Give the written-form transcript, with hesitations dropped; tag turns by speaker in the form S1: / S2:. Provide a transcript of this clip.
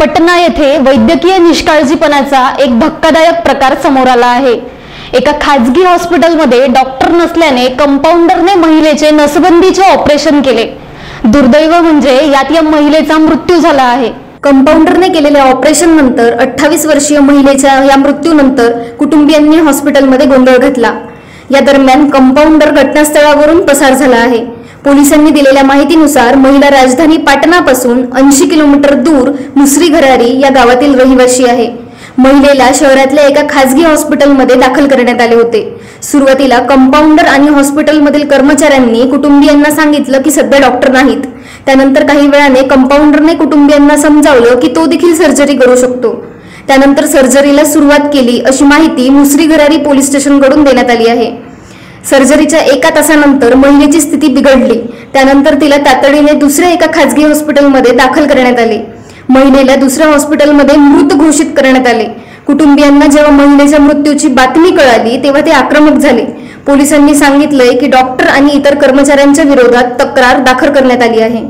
S1: पटना येथे वैद्यकीय निष्काळजीपणाचा एक धक्कादायक प्रकार समोर आला आहे। एका खाजगी हॉस्पिटलमध्ये डॉक्टर नसल्याने कंपाऊंडरने महिलेचे नसबंदीचे ऑपरेशन केले। दुर्दैव म्हणजे यात या महिलेचा मृत्यू झाला आहे। कंपाऊंडरने केलेल्या ऑपरेशन नंतर 28 वर्षीय महिलेच्या या मृत्यूनंतर कुटुंबियांनी हॉस्पिटलमध्ये गोंधळ घातला। या दरम्यान कंपाऊंडर घटनास्थळावरून पसार झाला आहे। पोलिसांनी दिलेल्या माहितीनुसार महिला राजधानी पाटणापासून 80 किलोमीटर दूर मुसरी घरारी या गावातील रहिवासी आहे। महिलेला शहरातल्या एका खाजगी हॉस्पिटलमध्ये दाखल करण्यात आले होते। सुरुवातीला कंपाऊंडर आणि हॉस्पिटलमधील कर्मचाऱ्यांनी कुटुंबियांना सांगितलं की सध्या डॉक्टर नाहीत। त्यानंतर काही वेळाने कंपाऊंडरने कुटुंबियांना समजावलं की तो देखील सर्जरी करू शकतो। त्यानंतर सर्जरीला सुरुवात केली अशी माहिती मुसरी घरारी पोलीस स्टेशनकडून देण्यात आली आहे। सर्जरीच्या 1 तासानंतर महिलेची स्थिती बिघडली। त्यानंतर तिला तातडीने दुसऱ्या एका खाजगी हॉस्पिटलमध्ये दाखल करण्यात आले। महिलेला दुसऱ्या हॉस्पिटलमध्ये मृत घोषित करण्यात आले। कुटुंबियांना जेव्हा महिलेच्या मृत्यूची बातमी कळाली तेव्हा ते आक्रमक झाले। पोलिसांनी सांगितलंय की डॉक्टर आणि इतर कर्मचाऱ्यांच्या विरोधात तक्रार दाखल करण्यात आली आहे।